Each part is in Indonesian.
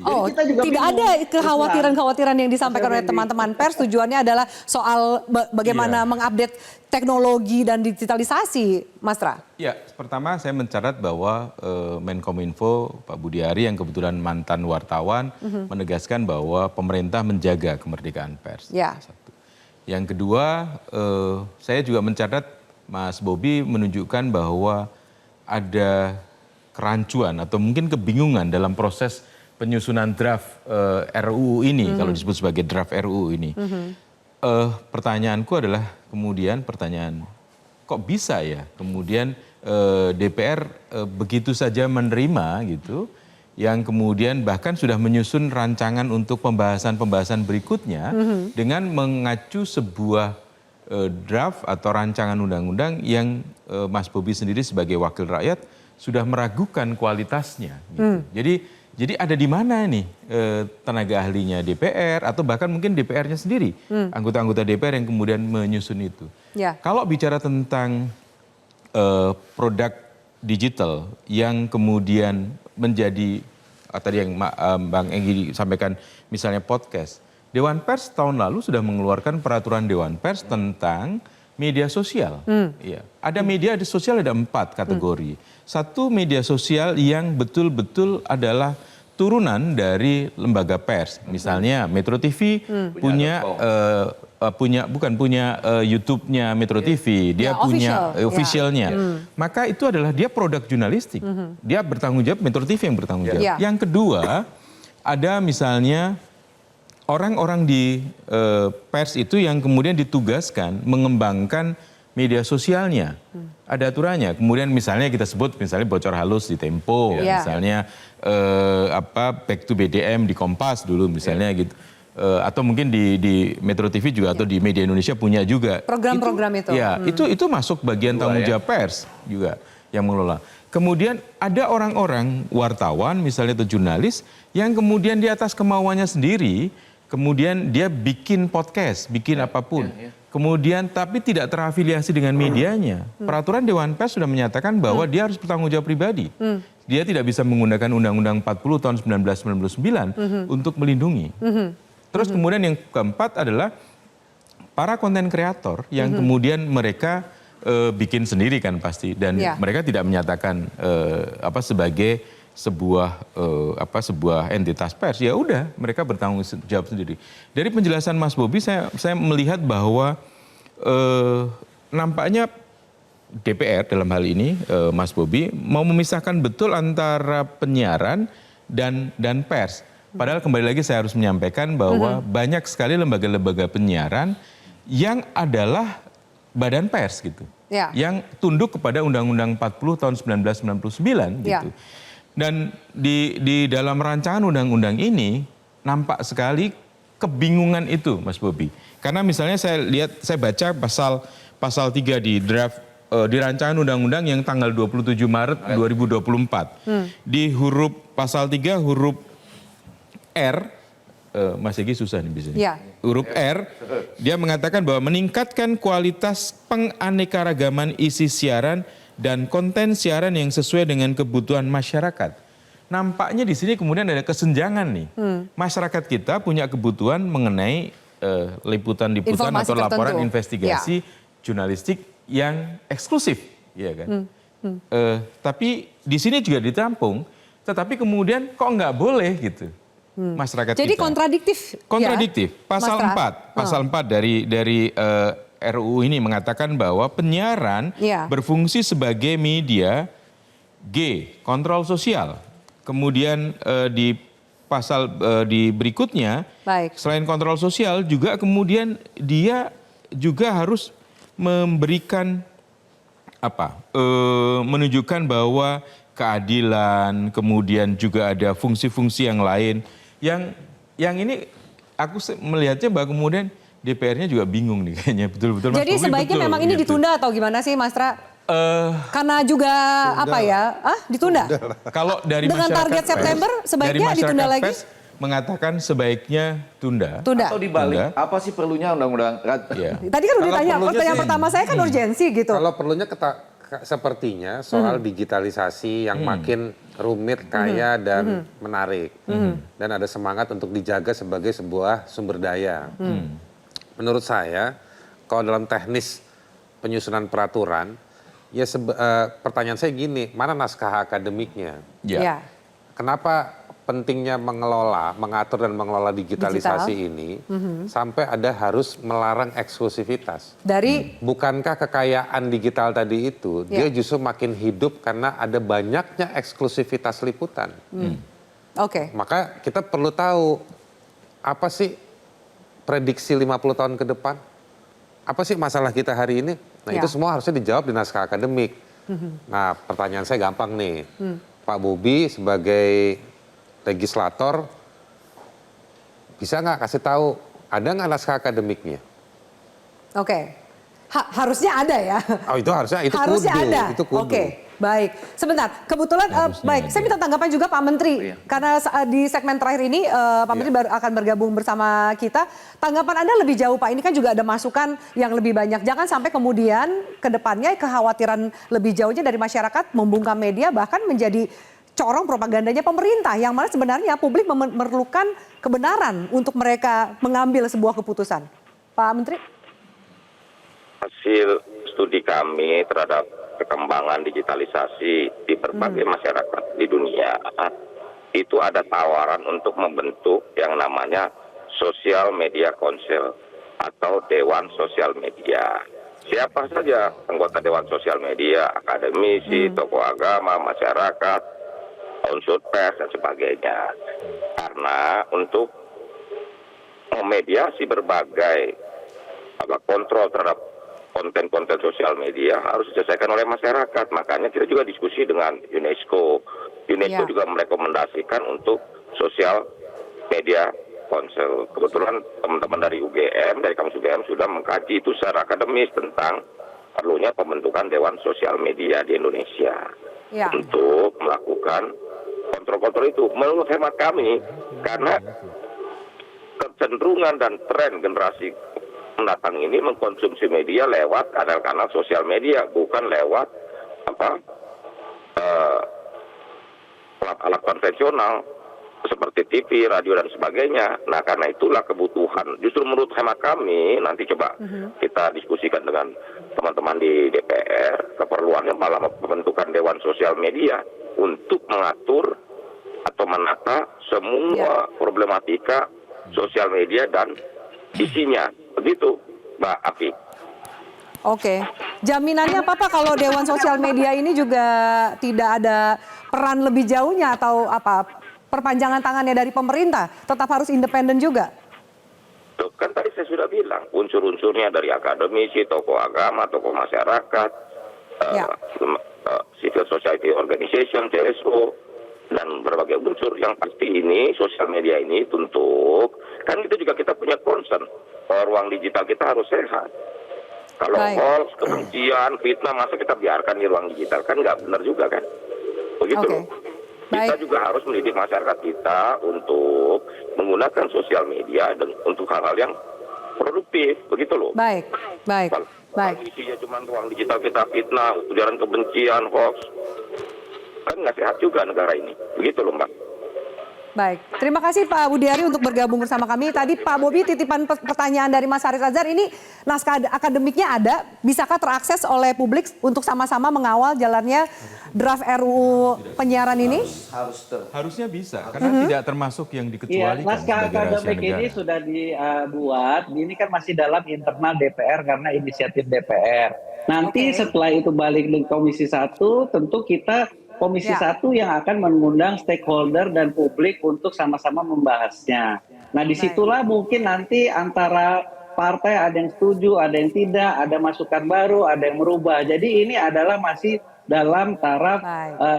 Oh, tidak ada kekhawatiran-kekhawatiran yang disampaikan oleh teman-teman pers. Tujuannya adalah soal bagaimana mengupdate teknologi dan digitalisasi, Mas Tra. Ya, pertama saya mencatat bahwa Menkominfo Pak Budi Ari yang kebetulan mantan wartawan menegaskan bahwa pemerintah menjaga kemerdekaan pers. Ya. Satu. Yang kedua, saya juga mencatat Mas Bobi menunjukkan bahwa ada kerancuan atau mungkin kebingungan dalam proses penyusunan draft RUU ini, kalau disebut sebagai draft RUU ini. Pertanyaanku adalah kemudian pertanyaan, kok bisa ya kemudian DPR begitu saja menerima gitu, yang kemudian bahkan sudah menyusun rancangan untuk pembahasan-pembahasan berikutnya dengan mengacu sebuah draft atau rancangan undang-undang yang Mas Bobi sendiri sebagai wakil rakyat sudah meragukan kualitasnya. Gitu. Jadi ada di mana nih tenaga ahlinya DPR atau bahkan mungkin DPR-nya sendiri, anggota-anggota DPR yang kemudian menyusun itu. Ya. Kalau bicara tentang produk digital yang kemudian menjadi tadi yang Bang Enggi sampaikan misalnya podcast, Dewan Pers tahun lalu sudah mengeluarkan peraturan Dewan Pers tentang media sosial. Ya. Ada media sosial ada 4 kategori. Satu media sosial yang betul-betul adalah turunan dari lembaga pers. Misalnya Metro TV punya YouTube-nya Metro TV, dia punya officialnya. Maka itu adalah dia produk jurnalistik. Dia bertanggung jawab, Metro TV yang bertanggung jawab. Yang kedua, ada misalnya orang-orang di pers itu yang kemudian ditugaskan mengembangkan media sosialnya. Ada aturannya. Kemudian misalnya kita sebut misalnya bocor halus di Tempo, misalnya Back to BDM di Kompas dulu misalnya gitu. Atau mungkin di Metro TV juga atau di Media Indonesia punya juga. Program-program itu. Ya, itu masuk bagian tanggung jawab pers juga yang mengelola. Kemudian ada orang-orang wartawan misalnya atau jurnalis yang kemudian di atas kemauannya sendiri kemudian dia bikin podcast, bikin apapun. Kemudian tapi tidak terafiliasi dengan medianya. Peraturan Dewan Pers sudah menyatakan bahwa dia harus bertanggung jawab pribadi. Dia tidak bisa menggunakan Undang-Undang 40 tahun 1999 untuk melindungi. Terus kemudian yang keempat adalah para konten kreator yang kemudian mereka bikin sendiri kan pasti. Dan mereka tidak menyatakan sebagai sebuah entitas pers, ya udah mereka bertanggung jawab sendiri. Dari penjelasan Mas Bobi saya melihat bahwa nampaknya DPR dalam hal ini Mas Bobi mau memisahkan betul antara penyiaran dan pers. Padahal kembali lagi saya harus menyampaikan bahwa banyak sekali lembaga-lembaga penyiaran yang adalah badan pers gitu. Yang tunduk kepada Undang-Undang 40 tahun 1999 gitu. Dan di dalam rancangan undang-undang ini nampak sekali kebingungan itu, Mas Bobi. Karena misalnya saya baca pasal 3 di draft di rancangan undang-undang yang tanggal 27 Maret 2024. Di huruf pasal 3 huruf R, Mas Egi susah nih biasanya. Huruf R, dia mengatakan bahwa meningkatkan kualitas penganekaragaman isi siaran dan konten siaran yang sesuai dengan kebutuhan masyarakat. Nampaknya di sini kemudian ada kesenjangan nih. Masyarakat kita punya kebutuhan mengenai liputan-liputan atau laporan investigasi jurnalistik yang eksklusif, ya kan? Tapi di sini juga ditampung, tetapi kemudian kok nggak boleh gitu. Masyarakat jadi kita. Kontradiktif. Pasal 4, pasal 4 dari RUU ini mengatakan bahwa penyiaran berfungsi sebagai media kontrol sosial. Kemudian di pasal di berikutnya, selain kontrol sosial juga kemudian dia juga harus memberikan menunjukkan bahwa keadilan, kemudian juga ada fungsi-fungsi yang lain yang ini aku melihatnya bahwa kemudian DPR-nya juga bingung nih kayaknya betul-betul. Jadi sebaiknya memang ini ditunda atau gimana sih Mas Tra? Karena juga ditunda? Kalau dari dengan target September sebaiknya ditunda lagi? Mengatakan sebaiknya tunda. Atau dibalik, apa sih perlunya undang-undang? Tadi kan udah ditanya, pertanyaan pertama saya kan urgensi gitu. Kalau perlunya sepertinya soal digitalisasi yang makin rumit, kaya, dan menarik. Dan ada semangat untuk dijaga sebagai sebuah sumber daya. Menurut saya, kalau dalam teknis penyusunan peraturan, ya pertanyaan saya gini, mana naskah akademiknya? Ya. Kenapa pentingnya mengatur dan mengelola digitalisasi ini sampai ada harus melarang eksklusivitas? Bukankah kekayaan digital tadi itu dia justru makin hidup karena ada banyaknya eksklusivitas liputan? Maka kita perlu tahu apa sih prediksi 50 tahun ke depan? Apa sih masalah kita hari ini? Nah itu semua harusnya dijawab di naskah akademik. Nah pertanyaan saya gampang nih. Pak Bobi sebagai legislator bisa nggak kasih tahu ada nggak naskah akademiknya? Harusnya ada ya. Oh itu harusnya harusnya kudu. Ada. Itu kudu. Baik. Sebentar. Kebetulan baik. Saya minta tanggapan juga Pak Menteri karena di segmen terakhir ini Pak Menteri baru akan bergabung bersama kita. Tanggapan Anda lebih jauh Pak. Ini kan juga ada masukan yang lebih banyak. Jangan sampai kemudian ke depannya kekhawatiran lebih jauhnya dari masyarakat membungkam media bahkan menjadi corong propagandanya pemerintah yang mana sebenarnya publik memerlukan kebenaran untuk mereka mengambil sebuah keputusan. Pak Menteri? Hasil studi kami terhadap perkembangan digitalisasi di berbagai masyarakat di dunia, itu ada tawaran untuk membentuk yang namanya Social Media Council atau Dewan Sosial Media. Siapa saja anggota Dewan Sosial Media, akademisi, tokoh agama, masyarakat, unsur pers dan sebagainya. Karena untuk memediasi berbagai kontrol terhadap konten-konten sosial media harus diselesaikan oleh masyarakat. Makanya kita juga diskusi dengan UNESCO. UNESCO juga merekomendasikan untuk Social Media Council. Kebetulan teman-teman dari UGM, dari kampus UGM sudah mengkaji itu secara akademis tentang perlunya pembentukan Dewan Sosial Media di Indonesia untuk melakukan kontrol-kontrol itu. Menurut hemat kami, karena kecenderungan dan tren generasi mendatang ini mengkonsumsi media lewat kanal-kanal sosial media, bukan lewat alat-alat konvensional seperti TV, radio dan sebagainya. Nah karena itulah kebutuhan. Justru menurut hemat kami, nanti coba kita diskusikan dengan teman-teman di DPR, keperluannya malah pembentukan Dewan Sosial Media untuk mengatur atau menata semua problematika sosial media dan isinya. Begitu, Mbak Afi. Jaminannya apa Pak kalau Dewan Sosial Media ini juga tidak ada peran lebih jauhnya atau perpanjangan tangannya dari pemerintah, tetap harus independen juga? Tuh, kan tadi saya sudah bilang, unsur-unsurnya dari akademisi, tokoh agama, tokoh masyarakat, civil society organization, CSO, dan berbagai unsur yang pasti ini, sosial media ini untuk, kan itu juga kita punya concern, ruang digital kita harus sehat. Kalau hoax, kebencian, fitnah, masa kita biarkan di ruang digital, kan nggak benar juga kan? Begitu loh. Kita juga harus mendidik masyarakat kita untuk menggunakan sosial media dan untuk hal-hal yang produktif, begitu loh. Baik. Kalau isinya cuma ruang digital kita fitnah, ujaran kebencian, hoax, kan nggak sehat juga negara ini, begitu loh Mbak. Baik, terima kasih Pak Budiari untuk bergabung bersama kami. Tadi Pak Bobi titipan pertanyaan dari Mas Haris Azhar, ini naskah akademiknya ada, bisakah terakses oleh publik untuk sama-sama mengawal jalannya draft RUU penyiaran ini? Harusnya bisa, karena tidak termasuk yang dikecualikan. Iya, naskah akademik ini sudah dibuat, ini kan masih dalam internal DPR karena inisiatif DPR. Nanti setelah itu balik ke Komisi 1, tentu kita Komisi 1 yang akan mengundang stakeholder dan publik untuk sama-sama membahasnya. Nah disitulah mungkin nanti antara partai ada yang setuju, ada yang tidak, ada masukan baru, ada yang merubah. Jadi ini adalah masih dalam taraf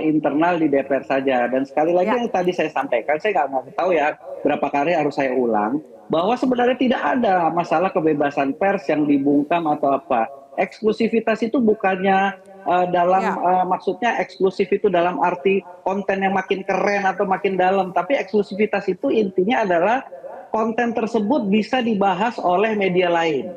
internal di DPR saja. Dan sekali lagi yang tadi saya sampaikan, saya nggak mau tahu ya berapa kali harus saya ulang, bahwa sebenarnya tidak ada masalah kebebasan pers yang dibungkam atau apa. Eksklusivitas itu bukannya maksudnya eksklusif itu dalam arti konten yang makin keren atau makin dalam, tapi eksklusivitas itu intinya adalah konten tersebut bisa dibahas oleh media lain.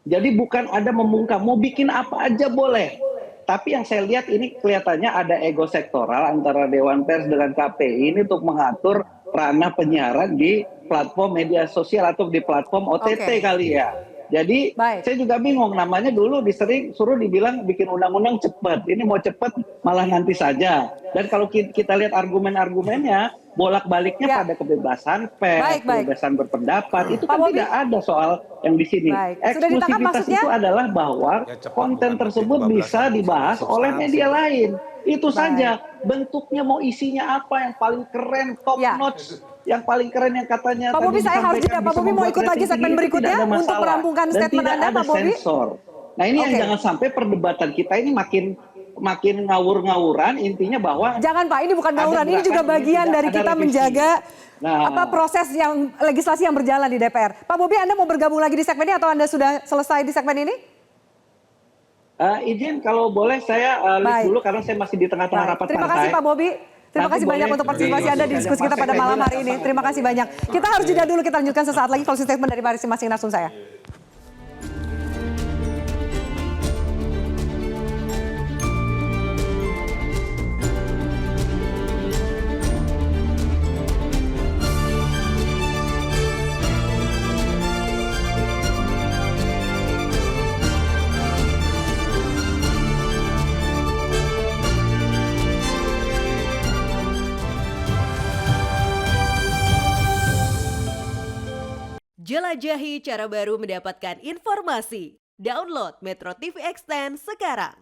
Jadi bukan ada membungkam, mau bikin apa aja boleh, Tapi yang saya lihat ini kelihatannya ada ego sektoral antara Dewan Pers dengan KPI ini untuk mengatur ranah penyiaran di platform media sosial atau di platform OTT kali ya. Jadi saya juga bingung, namanya dulu disering suruh dibilang bikin undang-undang cepat. Ini mau cepat malah nanti saja. Dan kalau kita lihat argumen-argumennya, bolak-baliknya pada kebebasan pers, kebebasan berpendapat, itu kan tidak ada soal yang di sini. Eksklusivitas itu adalah bahwa konten tersebut bisa dibahas oleh media lain. Itu saja. Bentuknya mau isinya apa, yang paling keren, top notch, yang paling keren yang katanya Pak Bobi, saya harus jeda. Pak Bobi mau ikut lagi segmen berikutnya untuk merampungkan statement Anda, Pak Bobi. Nah ini yang jangan sampai perdebatan kita ini makin ngawur-ngawuran, intinya bahwa jangan Pak, ini bukan ngawuran, ini juga bagian dari kita menjaga proses yang legislasi yang berjalan di DPR. Pak Bobi, Anda mau bergabung lagi di segmen ini atau Anda sudah selesai di segmen ini? Izin kalau boleh saya lihat dulu karena saya masih di tengah-tengah rapat partai. Terima kasih Pak Bobi. Terima kasih banyak untuk partisipasi Anda di diskusi kita pada malam hari ini. Terima kasih banyak. Kita harus jeda dulu, kita lanjutkan sesaat lagi closing statement dari masing-masing narasumber saya. Jelajahi cara baru mendapatkan informasi. Download Metro TV Extend sekarang.